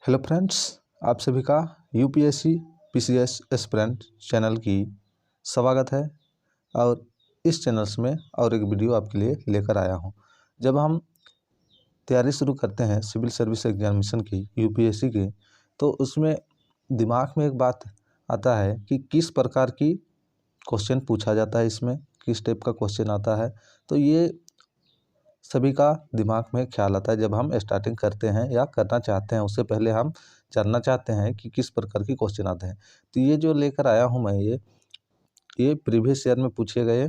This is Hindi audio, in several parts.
हेलो फ्रेंड्स, आप सभी का यूपीएससी पीसीएस एस्पिरेंट चैनल की स्वागत है। और इस चैनल्स में और एक वीडियो आपके लिए लेकर आया हूं। जब हम तैयारी शुरू करते हैं सिविल सर्विस एग्जामिनेशन की यूपीएससी की, तो उसमें दिमाग में एक बात आता है कि किस प्रकार की क्वेश्चन पूछा जाता है, इसमें किस टाइप का क्वेश्चन आता है। तो ये सभी का दिमाग में ख्याल आता है जब हम स्टार्टिंग करते हैं या करना चाहते हैं। उससे पहले हम जानना चाहते हैं कि किस प्रकार की क्वेश्चन आते हैं। तो ये जो लेकर आया हूँ मैं, ये प्रीवियस ईयर में पूछे गए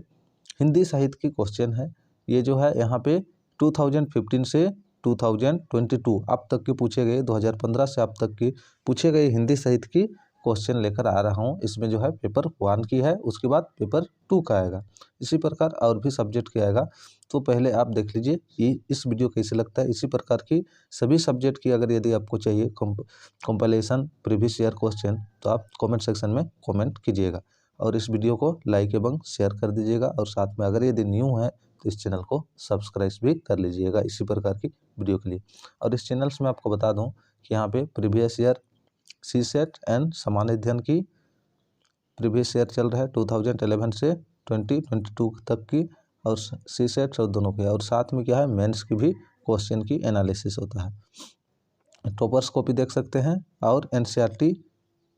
हिंदी साहित्य की क्वेश्चन है। ये जो है यहाँ पे 2015 से 2022 अब तक के पूछे गए, 2015 से अब तक की पूछे गए हिंदी साहित्य की क्वेश्चन लेकर आ रहा हूँ। इसमें जो है पेपर 1 की है, उसके बाद पेपर 2 का आएगा। इसी प्रकार और भी सब्जेक्ट की आएगा। तो पहले आप देख लीजिए ये इस वीडियो कैसे लगता है। इसी प्रकार की सभी सब्जेक्ट की अगर यदि आपको चाहिए कंपाइलेशन प्रीवियस ईयर क्वेश्चन, तो आप कमेंट सेक्शन में कमेंट कीजिएगा और इस वीडियो को लाइक एवं शेयर कर दीजिएगा। और साथ में अगर यदि न्यू है तो इस चैनल को सब्सक्राइब भी कर लीजिएगा इसी प्रकार की वीडियो के लिए। और इस चैनल्स में आपको बता दूं कि यहाँ पे प्रीवियस ईयर सीसेट एंड सामान्य अध्ययन की प्रीवियस ईयर चल रहा है 2011 से 2022 तक की, और सीसेट और दोनों के। और साथ में क्या है, मेंस की भी क्वेश्चन की एनालिसिस होता है। टॉपर्स को भी देख सकते हैं और एनसीईआरटी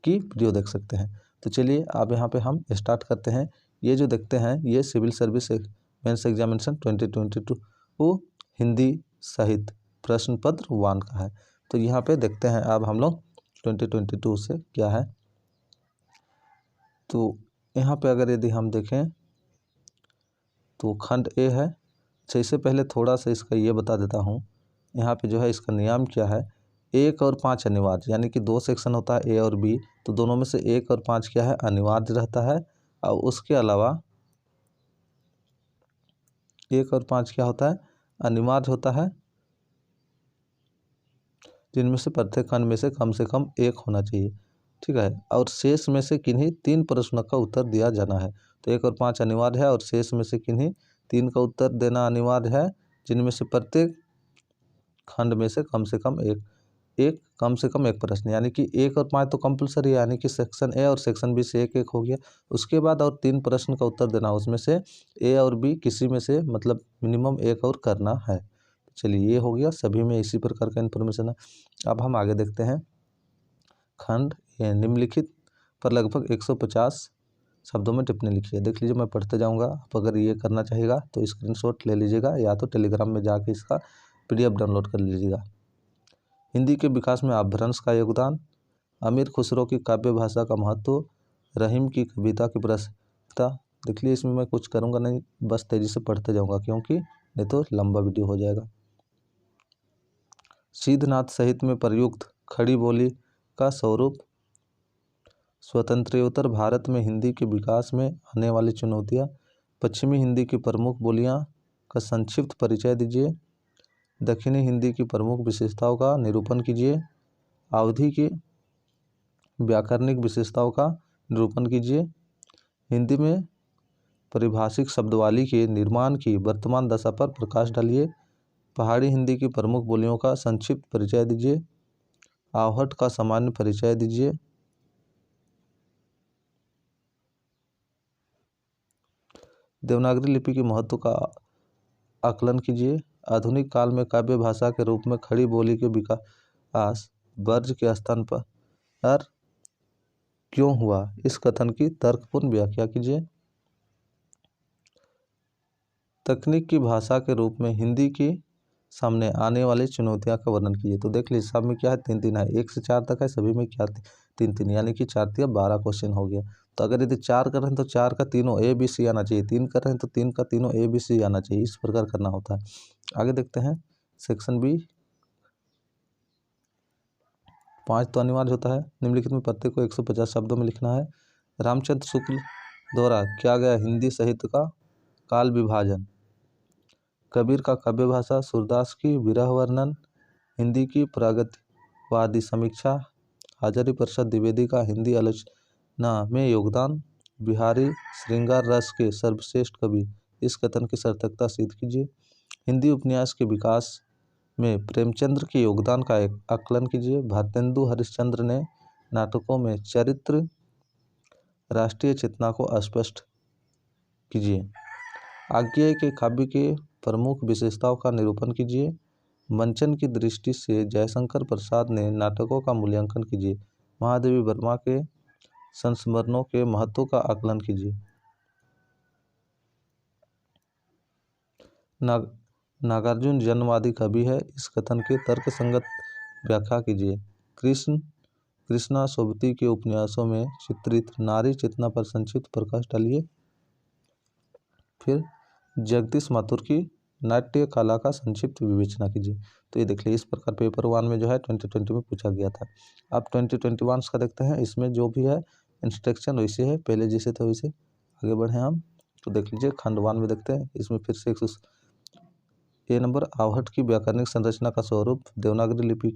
की वीडियो देख सकते हैं। तो चलिए अब यहाँ पे हम स्टार्ट करते हैं। ये जो देखते हैं ये सिविल सर्विस मेंस एग्जामिनेशन 2022 वो हिंदी साहित्य प्रश्न पत्र 1 का है। तो यहाँ पे देखते हैं अब हम लोग 2022 से क्या है। तो यहाँ पे अगर यदि हम देखें तो खंड ए है। अच्छा, इससे पहले थोड़ा सा इसका ये बता देता हूँ। यहाँ पे जो है इसका नियम क्या है, 1 और 5 अनिवार्य, यानी कि 2 सेक्शन होता है ए और बी। तो दोनों में से 1 और 5 क्या है, अनिवार्य रहता है। और उसके अलावा 1 और 5 क्या होता है, अनिवार्य होता है, जिनमें से प्रत्येक खंड में से कम 1 होना चाहिए। ठीक है। और शेष में से किन्हीं 3 प्रश्नों का उत्तर दिया जाना है। तो 1 और 5 अनिवार्य है और शेष में से किन्हीं 3 का उत्तर देना अनिवार्य है, जिनमें से प्रत्येक खंड में से कम 1 प्रश्न, यानी कि 1 और 5 तो कंपलसरी है, यानी कि सेक्शन ए और सेक्शन बी से 1 हो गया। उसके बाद और 3 प्रश्न का उत्तर देना, उसमें से ए और बी किसी में से मतलब मिनिमम 1 और करना है। चलिए ये हो गया, सभी में इसी प्रकार का इन्फॉर्मेशन है। अब हम आगे देखते हैं। खंड निम्नलिखित पर लगभग 150 शब्दों में टिप्पणी लिखिए। देख लीजिए, मैं पढ़ते जाऊंगा। आप अगर ये करना चाहिएगा तो स्क्रीनशॉट ले लीजिएगा या तो टेलीग्राम में जाके इसका PDF डाउनलोड कर लीजिएगा। हिंदी के विकास में अपभ्रंश का योगदान, अमीर खुसरो की काव्य भाषा का महत्व, रहीम की कविता की प्रसिद्धता। देख लीजिए, इसमें मैं कुछ करूँगा नहीं, बस तेजी से पढ़ते जाऊँगा क्योंकि नहीं तो लंबा वीडियो हो जाएगा। सिद्धनाथ साहित्य में प्रयुक्त खड़ी बोली का स्वरूप, स्वतंत्रोत्तर भारत में हिंदी के विकास में आने वाली चुनौतियाँ, पश्चिमी हिंदी की प्रमुख बोलियाँ का संक्षिप्त परिचय दीजिए, दक्षिणी हिंदी की प्रमुख विशेषताओं का निरूपण कीजिए, अवधि की व्याकरणिक विशेषताओं का निरूपण कीजिए, हिंदी में परिभाषिक शब्दावली के निर्माण की वर्तमान दशा पर प्रकाश डालिए, पहाड़ी हिंदी की प्रमुख बोलियों का संक्षिप्त परिचय दीजिए, आहट का सामान्य परिचय दीजिए, देवनागरी लिपि के महत्व का आकलन कीजिए, आधुनिक काल में काव्य भाषा के रूप में खड़ी बोली के विकास वर्ज के स्थान पर क्यों हुआ, इस कथन की तर्कपूर्ण व्याख्या कीजिए, तकनीक की भाषा के रूप में हिंदी की सामने आने वाली चुनौतियां का वर्णन कीजिए। तो देख लीजिए, सब में क्या है, 3 है, 1 से 4 तक है, सभी में क्या 3, यानी कि 4 3 12 क्वेश्चन हो गया। तो अगर यदि 4 कर रहे हैं तो 4 का तीनों ABC आना चाहिए, 3 कर रहे हैं तो 3 का तीनों ABC आना चाहिए। इस प्रकार करना होता है। आगे देखते हैं सेक्शन बी। 5 तो अनिवार्य होता है। निम्नलिखित में प्रत्येक को 150 शब्दों में लिखना है। रामचंद्र शुक्ल द्वारा किया गया हिंदी साहित्य का काल विभाजन, कबीर का काव्य भाषा, सूरदास की विरह वर्णन, हिंदी की प्रगतिवादी समीक्षा, हजारी प्रसाद द्विवेदी का हिंदी आलोचना में योगदान, बिहारी श्रृंगार रस के सर्वश्रेष्ठ कवि, इस कथन की सार्थकता सिद्ध कीजिए, हिंदी उपन्यास के विकास में प्रेमचंद्र के योगदान का एक आकलन कीजिए। भारतेंदु हरिश्चंद्र ने नाटकों में चरित्र राष्ट्रीय चेतना को स्पष्ट कीजिए। आज्ञेय के काव्य के प्रमुख विशेषताओं का निरूपण कीजिए। मंचन की दृष्टि से जयशंकर प्रसाद ने नाटकों का मूल्यांकन कीजिए। महादेवी वर्मा के संस्मरणों के महत्व का आकलन कीजिए। नागार्जुन जन्मवादी कवि है, इस कथन के तर्कसंगत व्याख्या कीजिए। कृष्णा सोबती के उपन्यासों में चित्रित नारी चेतना पर संक्षिप्त प्रकाश डालिए। फिर जगदीश माथुर की नाट्य कला का संक्षिप्त विवेचना कीजिए। तो ये देख लीजिए, इस प्रकार पेपर 1 में जो है 2020 में पूछा गया था। अब 2021 का देखते हैं। इसमें जो भी है इंस्ट्रक्शन वैसे है, पहले जैसे थे वैसे आगे बढ़े हम। तो देख लीजिए खंड 1 में देखते हैं। इसमें फिर से ए नंबर, आवहट की व्याकरणिक संरचना का स्वरूप, देवनागरी लिपि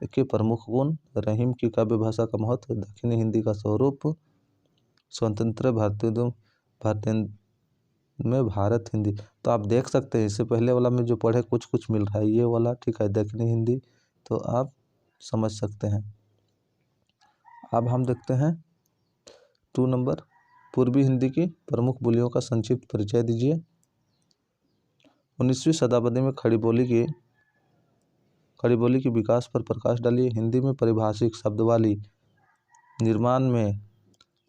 के प्रमुख गुण, रहीम की काव्य भाषा का महत्व, दक्षिणी हिंदी का स्वरूप, स्वतंत्र भारतीय में भारत हिंदी। तो आप देख सकते हैं इससे पहले वाला में जो पढ़े कुछ मिल रहा है, ये वाला ठीक है दक्षिणी हिंदी, तो आप समझ सकते हैं। अब हम देखते हैं 2 नंबर, पूर्वी हिंदी की प्रमुख बोलियों का संक्षिप्त परिचय दीजिए। 19वीं शताब्दी में खड़ी बोली के विकास पर प्रकाश डालिए। हिंदी में परिभाषिक शब्दावली निर्माण में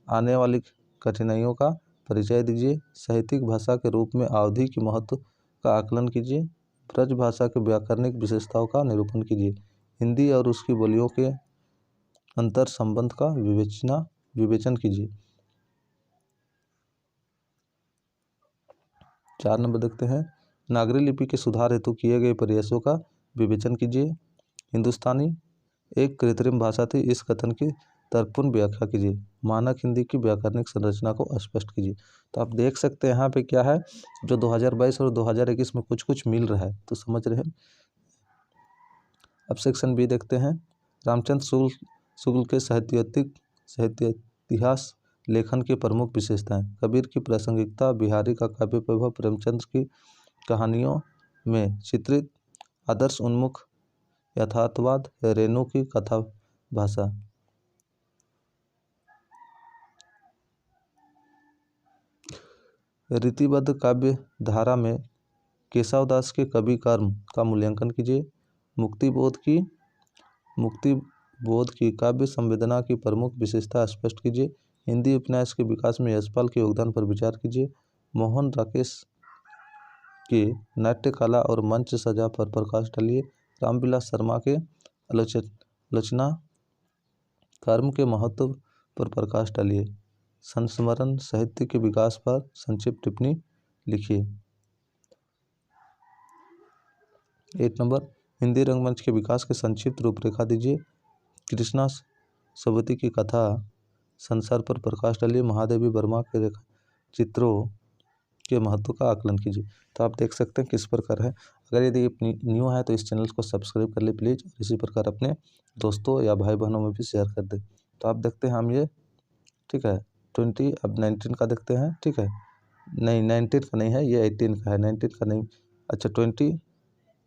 आने वाली कठिनाइयों का परिचय दीजिए। साहित्यिक भाषा के रूप में अवधि के महत्व का आकलन कीजिए। ब्रज भाषा के व्याकरणिक विशेषताओं का निरूपण कीजिए। हिंदी और उसकी बोलियों के अंतर संबंध का विवेचन कीजिए। 4 नंबर देखते हैं, नागरी लिपि के सुधार हेतु किए गए प्रयासों का विवेचन कीजिए। हिंदुस्तानी एक कृत्रिम भाषा थी, इस कथन की तर्कपूर्ण व्याख्या कीजिए। मानक हिंदी की व्याकरणिक संरचना को स्पष्ट कीजिए। तो आप देख सकते हैं यहाँ पे क्या है, जो 2022 और 2021 में कुछ मिल रहा है, तो समझ रहे हैं। अब सेक्शन बी देखते हैं। रामचंद्र शुक्ल के साहित्य इतिहास लेखन की प्रमुख विशेषताएं, कबीर की प्रासंगिकता, बिहारी का काव्य वैभव, प्रेमचंद्र की कहानियों में चित्रित आदर्श उन्मुख यथार्थवाद, रेणु की कथा भाषा। रीतिबद्ध काव्य धारा में केशवदास के कवि कर्म का मूल्यांकन कीजिए। मुक्तिबोध की काव्य संवेदना की प्रमुख विशेषता स्पष्ट कीजिए। हिंदी उपन्यास के विकास में यशपाल के योगदान पर विचार कीजिए। मोहन राकेश के नाट्य कला और मंच सजा पर प्रकाश डालिए। रामविलास शर्मा के आलोचना कर्म के महत्व पर प्रकाश डालिए। संस्मरण साहित्य के विकास पर संक्षिप्त टिप्पणी लिखिए। 8 नंबर, हिंदी रंगमंच के विकास के संक्षिप्त रूपरेखा दीजिए। कृष्णा सोबती की कथा संसार पर प्रकाश डालिए। महादेवी वर्मा के रेखा चित्रों के महत्व का आकलन कीजिए। तो आप देख सकते हैं किस प्रकार है। अगर यदि न्यू है तो इस चैनल को सब्सक्राइब कर ले प्लीज़, इसी प्रकार अपने दोस्तों या भाई बहनों में भी शेयर कर दे। तो आप देखते हैं हम ये ठीक है 20, अब 19 का देखते हैं। ठीक है, नहीं 19 का नहीं है, ये 18 का है, 19 का नहीं। अच्छा 20,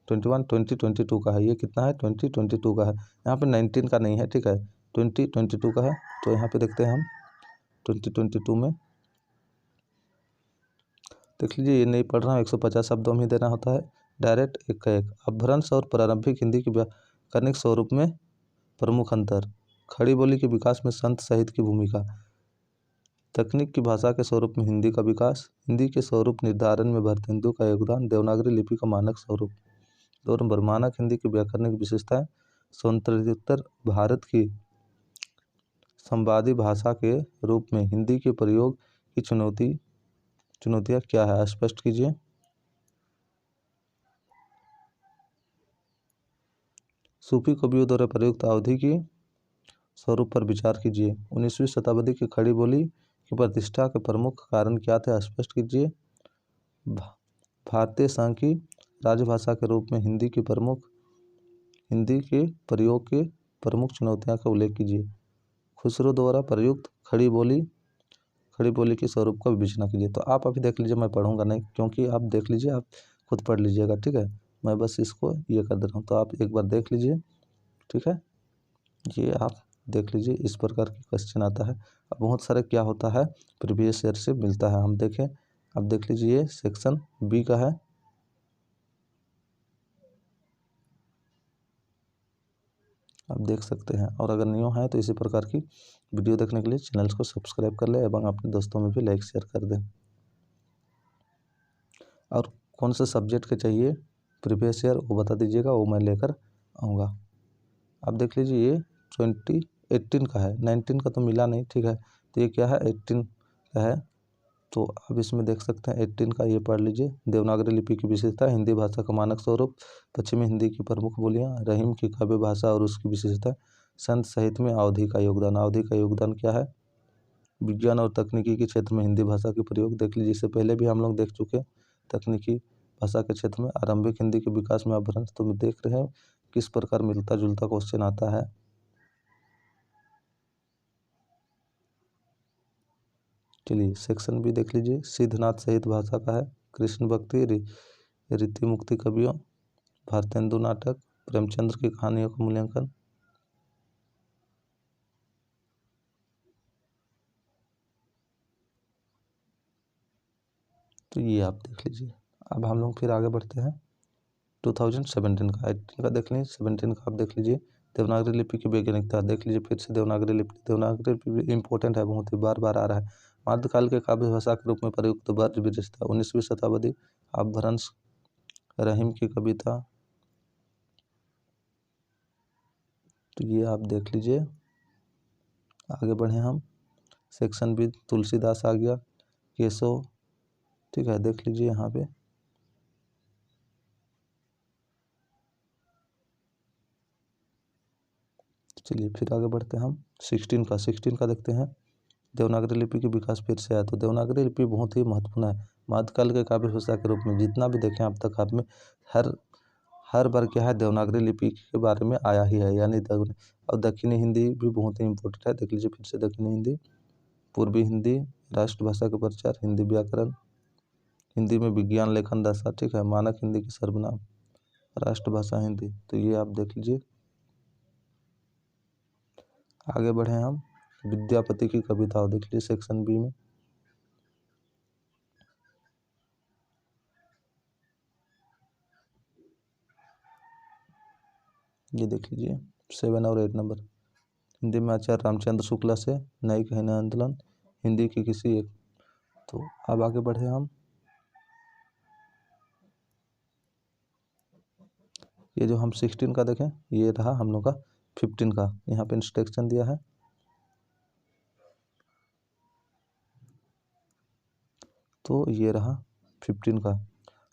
21, 20, 22 का है। ये कितना है 20, 22 का है। यहाँ पे 19 का नहीं है, ठीक है 20, 22 का है। तो यहाँ पे देखते हैं हम 20, 22 में देख लीजिए, ये नहीं पढ़ रहा हूँ, 150 शब्दों में देना होता है डायरेक्ट एक का एक। अपभ्रंश और प्रारंभिक हिंदी के व्याकरणिक स्वरूप में प्रमुख अंतर, खड़ी बोली के विकास में संत साहित्य की भूमिका, तकनीक की भाषा के स्वरूप में हिंदी का विकास, हिंदी के स्वरूप निर्धारण में भारतेंदु का योगदान, देवनागरी लिपि का मानक स्वरूप। 2 नंबर, मानक हिंदी की व्याकरणिक विशेषताएं, स्वतंत्रोत्तर भारत की संवादी भाषा के रूप में हिंदी के प्रयोग की चुनौतियाँ क्या है, स्पष्ट कीजिए। सूफी कवियों द्वारा प्रयुक्त अवधि की स्वरूप पर विचार कीजिए। 19वीं शताब्दी की खड़ी बोली की प्रतिष्ठा के प्रमुख कारण क्या थे, स्पष्ट कीजिए। भारतीय संघ की राजभाषा के रूप में हिंदी के प्रयोग के प्रमुख चुनौतियां का उल्लेख कीजिए। खुसरो द्वारा प्रयुक्त खड़ी बोली के स्वरूप का विवेचना कीजिए। तो आप अभी देख लीजिए, मैं पढ़ूंगा नहीं, क्योंकि आप देख लीजिए, आप खुद पढ़ लीजिएगा। ठीक है, मैं बस इसको ये कर दे रहा हूँ, तो आप एक बार देख लीजिए। ठीक है, ये आप देख लीजिए, इस प्रकार के क्वेश्चन आता है। अब बहुत सारे क्या होता है प्रीवियस ईयर से मिलता है, हम देखें। अब देख लीजिए, ये सेक्शन बी का है। आप देख सकते हैं। और अगर न्यू है तो इसी प्रकार की वीडियो देखने के लिए चैनल को सब्सक्राइब कर ले एवं अपने दोस्तों में भी लाइक शेयर कर दें। और कौन से सब्जेक्ट के चाहिए प्रीवियस ईयर वो बता दीजिएगा, वो मैं लेकर आऊँगा। अब देख लीजिए, ये 2018 का है, 19 का तो मिला नहीं। ठीक है, तो ये क्या है 18 का है। तो अब इसमें देख सकते हैं 18 का, ये पढ़ लीजिए। देवनागरी लिपि की विशेषता, हिंदी भाषा का मानक स्वरूप, पश्चिमी हिंदी की प्रमुख बोलियां, रहीम की काव्य भाषा और उसकी विशेषता, संत साहित्य में अवधि का योगदान। अवधि का योगदान क्या है? विज्ञान और तकनीकी के क्षेत्र में हिंदी भाषा के प्रयोग। देख लीजिए, इससे पहले भी हम लोग देख चुके। तकनीकी भाषा के क्षेत्र में आरंभिक हिंदी के विकास में अभ्रंश। तो देख रहे हैं किस प्रकार मिलता जुलता क्वेश्चन आता है। चलिए, सेक्शन भी देख लीजिए। सिद्धनाथ सहित भाषा का है, कृष्ण भक्ति, रीति मुक्ति कवियों, भारतेंदु नाटक, प्रेमचंद्र की कहानियों का मूल्यांकन। तो ये आप देख लीजिए। अब हम लोग फिर आगे बढ़ते हैं 2017 का। 18 का देख लीजिए, 17 का आप देख लीजिए। देवनागरी लिपि की वैज्ञानिकता देख लीजिए फिर से। देवनागरी लिपि इंपॉर्टेंट है, बहुत ही बार बार आ रहा है। मध्यकाल के काव्य भाषा के रूप में प्रयुक्त ब्रज विशेषता, 19वीं शताब्दी, अपभ्रंश, रहीम की कविता। तो ये आप देख लीजिए। आगे बढ़े हम, सेक्शन बी तुलसीदास आ गया, केशव। ठीक है, देख लीजिए यहाँ पे। चलिए फिर आगे बढ़ते हैं हम 16 का देखते हैं। देवनागरी लिपि के विकास फिर से आया। तो देवनागरी लिपि बहुत ही महत्वपूर्ण है मध्यकाल के काव्य भाषा के रूप में। जितना भी देखें अब तक आप में हर बार क्या है देवनागरी लिपि के बारे में आया ही है, यानी और दक्षिणी हिंदी भी बहुत ही इंपॉर्टेंट है। देख लीजिए फिर से, दक्षिणी हिंदी, पूर्वी हिंदी, राष्ट्रभाषा का प्रचार, हिंदी व्याकरण, हिंदी में विज्ञान लेखन दशा। ठीक है, मानक हिंदी की सर्वनाम, राष्ट्रभाषा हिंदी। तो ये आप देख लीजिए। आगे बढ़े हम, विद्यापति की कविताओं देख लीजिए सेक्शन बी में। ये देख लीजिए 7 और 8 नंबर। हिंदी में आचार्य रामचंद्र शुक्ला से न्यायिक आंदोलन, हिंदी की किसी एक। तो अब आगे बढ़े हम, ये जो हम 16 का देखें, ये रहा हम लोग का 15 का। यहाँ पे इंस्ट्रक्शन दिया है। तो ये रहा 15 का,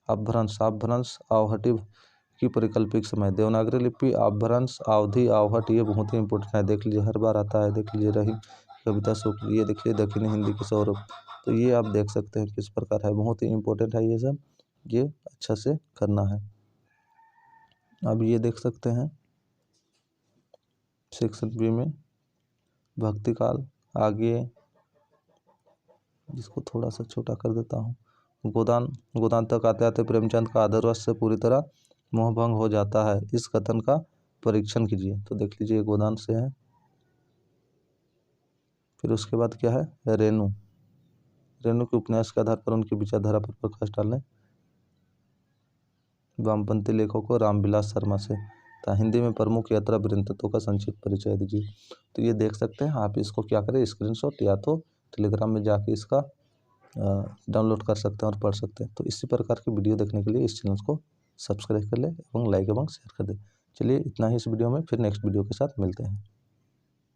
अपभ्रंश, आवहटी की परिकल्पिक समय। देवनागरी लिपि अपभ्रंश, अवधि, आवहट, ये बहुत ही इंपॉर्टेंट है। देख लीजिए हर बार आता है। देख लीजिए रही कविता शुक्ल, ये देखिए दक्षिणी हिंदी के स्वरूप। तो ये आप देख सकते हैं किस प्रकार है, बहुत ही इंपॉर्टेंट है ये सब, ये अच्छा से करना है। अब ये देख सकते हैं सेक्शन बी में भक्ति काल। आगे जिसको थोड़ा सा छोटा कर देता हूँ। गोदान तक आते आते प्रेमचंद का आदरवश से पूरी तरह मोहभंग हो जाता है, इस कथन का परीक्षण कीजिए। तो देख लीजिए गोदान से है। फिर उसके बाद क्या है, रेणु के उपन्यास के आधार पर उनकी विचारधारा पर प्रकाश डालने, वामपंथी लेखकों रामविलास शर्मा से। था हिंदी में प्रमुख यात्रा वृत्तों का संक्षिप्त परिचय दीजिए। तो ये देख सकते हैं आप, इसको क्या करें स्क्रीनशॉट या तो टेलीग्राम में जाके इसका डाउनलोड कर सकते हैं और पढ़ सकते हैं। तो इसी प्रकार की वीडियो देखने के लिए इस चैनल को सब्सक्राइब कर ले एवं लाइक एवं शेयर कर दे। चलिए इतना ही इस वीडियो में, फिर नेक्स्ट वीडियो के साथ मिलते हैं।